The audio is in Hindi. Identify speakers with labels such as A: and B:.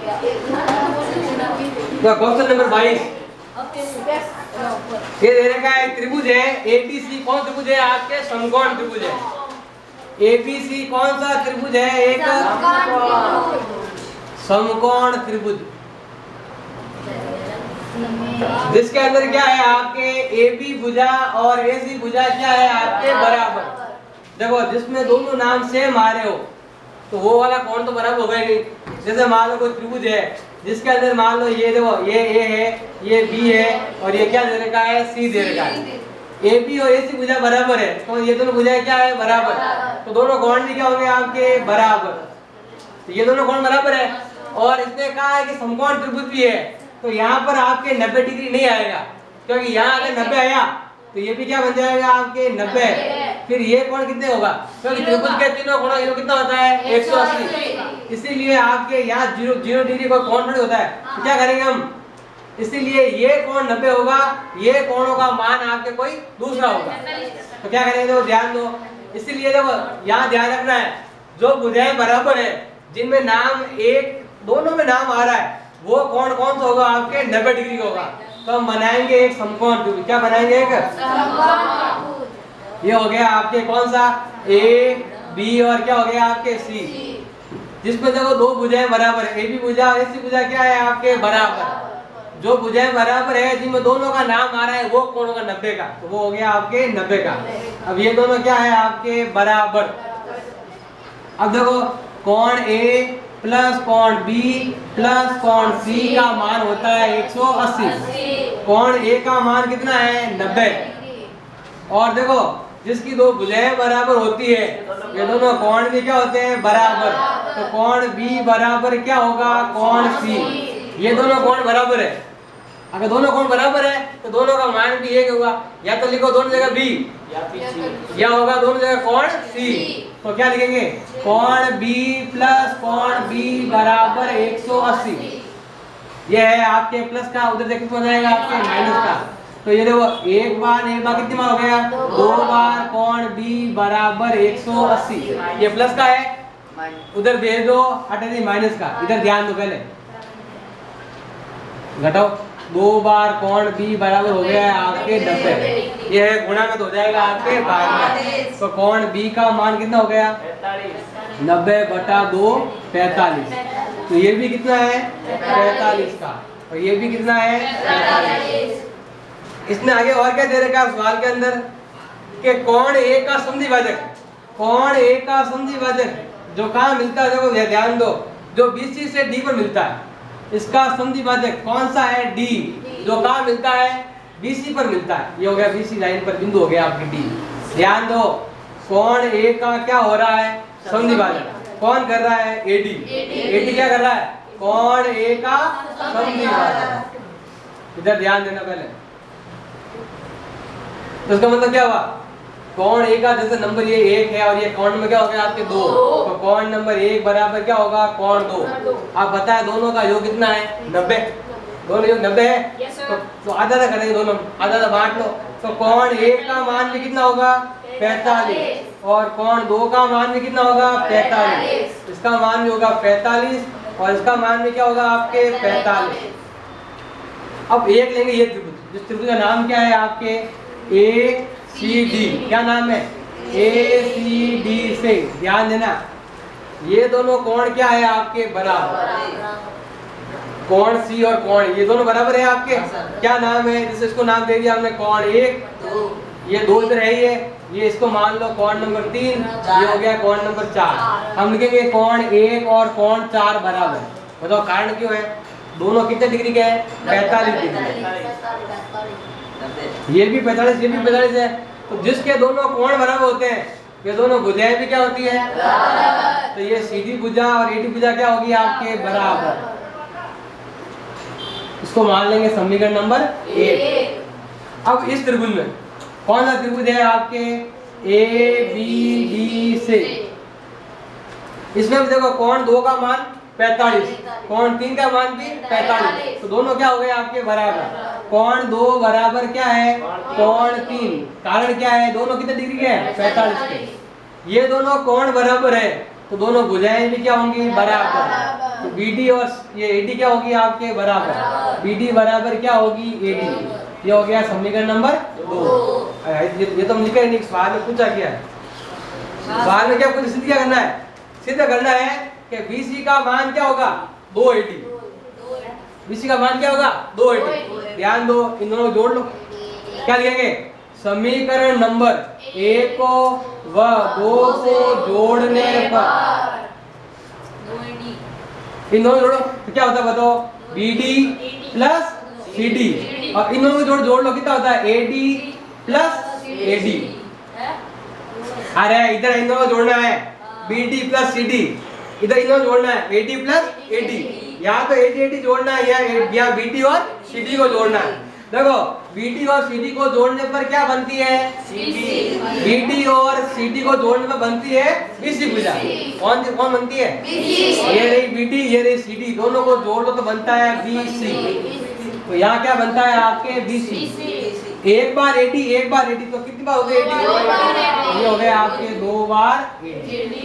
A: क्वेश्चन नंबर 22, ये दे रखा है त्रिभुज है एबीसी। कौन त्रिभुज है आपके? समकोण त्रिभुज है। एबीसी कौन सा त्रिभुज है? एक समकोण त्रिभुज, जिसके अंदर क्या है आपके AB भुजा और AC भुजा क्या है आपके बराबर। देखो जिसमें दोनों नाम सेम आ रहे हो तो वो वाला कोण तो बराबर होगा ही नहीं। जैसे मान लो कोई त्रिभुज है जिसके अंदर मान लो ये देखो ये A है, ये B है और ये क्या दे रखा है? C दे रखा है। AB और AC भुजा बराबर है तो ये दोनों भुजाएं क्या है? बराबर। तो दोनों कोण भी क्या होंगे आपके? बराबर। तो ये दोनों कोण बराबर है और इसने कहा है कि समकोण त्रिभुज भी है। तो यहाँ पर आपके 90 डिग्री नहीं आएगा, क्योंकि यहाँ अगर 90 आया तो ये भी क्या बन जाएगा आपके? 90। फिर ये कोण कितने होगा? क्योंकि त्रिभुज के तीनों कोणों का कितना होता है? 180। इसीलिए आपके यहाँ 0 डिग्री का कोण थोड़ी होता है। तो क्या करेंगे हम? इसीलिए ये कोण 90 होगा, ये कोणों का मान आपके कोई दूसरा होगा। तो क्या करेंगे? देखो ध्यान दो। इसीलिए देखो यहाँ ध्यान रखना है, जो भुजाएं बराबर है जिनमें नाम एक दोनों में नाम आ रहा है वो कोण कौन सा होगा आपके? 90 डिग्री का होगा। तो हम बनाएंगे एक समकोण त्रिभुज। क्या बनाएंगे? एक समकोण। ये हो गया आपके कौन सा? A B और क्या हो गया आपके? C, जिसमें देखो दो भुजाएं बराबर है। AB भुजा और AC भुजा क्या है आपके? बराबर। जो भुजाएं बराबर है जिनमें दोनों का नाम आ रहा है वो कोण होगा 90 का, तो वो हो गया आपके 90 का। अब ये दोनों क्या है आपके? बराबर। अब देखो कोण A प्लस कोण B प्लस कोण C का मान होता है 180। कोण A का मान कितना है? 90। और देखो जिसकी दो भुजाएं बराबर होती है ये दोनों कोण भी क्या होते हैं? बराबर। तो कोण B बराबर क्या होगा? कोण C। ये दोनों कोण बराबर है। अगर दोनों कोण बराबर है तो दोनों का मान भी एक होगा। या तो लिखो दोनों जगह B या होगा दोनों जगह कोण C। तो क्या लिखेंगे? कोण B प्लस कोण B बराबर 180। ये है आपके प्लस का, उधर देखिए कितना हो जाएगा आपके? माइनस का। तो ये देखो एक बार कितनी बार हो गया? 2 बार कोण B बराबर 180। ये प्लस का है, उधर भेज दो, हटा दी माइनस का। इधर ध्यान दो, पहले घटाओ। 2 बार कोण B बराबर हो गया है आपके 90। ये है गुणा में तो हो जाएगा आपके 12। तो कोण B का मान कितना हो गया? 90/2 45। तो ये भी कितना है? 45 का। और ये भी कितना है? 45। इसने आगे और क्या दे रखा है सवाल के अंदर कि कोण A का संधिभाजक, कोण A का संधिभाजक जो कहाँ मिलता है? देखो ध्यान दो, जो BC से D पर मिलता है इसका संधिभाजक कौन सा है? D। जो कहाँ मिलता है? BC पर मिलता है। ये हो गया BC लाइन पर बिंदु हो गया आपकी D। ध्यान दो कोण A का क्या हो रहा है? संधिभाजक। कौन कर रहा है? AD। AD क्या कर रहा है? कोण A का संधिभाजक। इधर ध्यान देना पहले। तो इसका मतलब क्या हुआ? कोण A का जैसे नंबर ये 1 है और ये कोण में क्या हो गया आपके 2, तो कोण नंबर 1 बराबर क्या होगा? कोण 2। आप बताएं दोनों का योग कितना है? 90। दोनों योग 90 है। तो आधा आधा करेंगे, दोनों आधा आधा बांट लो। तो कोण 1 का मान भी कितना होगा? 45। और कोण 2 का मान भी कितना होगा? 45। इसका मान भी होगा 45 और इसका मान भी क्या होगा आपके? 45। अब एक लेंगे ये त्रिभुज, जिस त्रिभुज का नाम क्या है आपके? ACD। क्या नाम है? ACD से ध्यान देना, ये दोनों कोण क्या है आपके? बराबर। कोण C और कोण ये दोनों बराबर है आपके। क्या नाम है? जैसे इसको नाम दे दिया हमने कोण 1, ये 2 इधर है, ये इसको मान लो कोण नंबर 3, ये हो गया कोण नंबर 4। हम लिखेंगे कोण 1 और कोण 4 बराबर। बताओ कारण क्यों है? दोनों कितने डिग्री के हैं? 45 डिग्री। ये भी 45, ये भी 45 है। तो जिसके दोनों कोण बराबर होते हैं ये दोनों भुजाएं भी क्या होती है? बराबर। तो ये सीधी भुजा और AD भुजा क्या होगी आपके? बराबर। इसको मान लेंगे समीकरण नंबर 1। अब इस त्रिभुज में कौन सा त्रिभुज है आपके? ABD से। इसमें भी देखो कोण 2 का मान 45, कोण 3 का मान भी 45। तो दोनों क्या हो गए आपके? बराबर। कोण 2 बराबर क्या है? कोण 3। कारण क्या है? दोनों कितने डिग्री के हैं? 45 के। ये दोनों कोण बराबर है तो दोनों भुजाएं भी क्या होंगी? बराबर। तो BD और ये AD क्या होगी आपके बराबर, BD बराबर क्या होगी AD। ये हो गया समीकरण नंबर 2। ये तो मुझे कहीं नहीं सवाल में पूछा क्या है, सवाल में क्या कुछ सिद्ध क्या करना है, सिद्ध करना है कि BC का मान क्या होगा 280। BC का मान क्या होगा 280। ध्यान दो, इन दोनों को जोड़ लो। क्या लिखेंगे, समीकरण नंबर 1 व 2 को जोड़ने पर इन दोनों जोड़ो तो क्या होता है बताओ, BD प्लस CD, और इन दोनों को जोड़ लो कितना होता है AD प्लस AD। अरे इधर इन दोनों को जोड़ना है BD प्लस CD, इधर इन दोनों जोड़ना है AD प्लस AD। यहाँ तो AD जोड़ना है या BD और CD को जोड़ना है। देखो BD और CD को जोड़ने पर क्या बनती है, BD और CD को जोड़ने पर बनती है BC भुजा। कौन कौन बनती है, ये रही BD, ये रही CD, दोनों को जोड़ लो तो बनता है BC। तो यहाँ क्या बनता है आपके BC। एक बार AD तो कितनी बार हो गई AD, ये हो गए आपके 2 बार AD।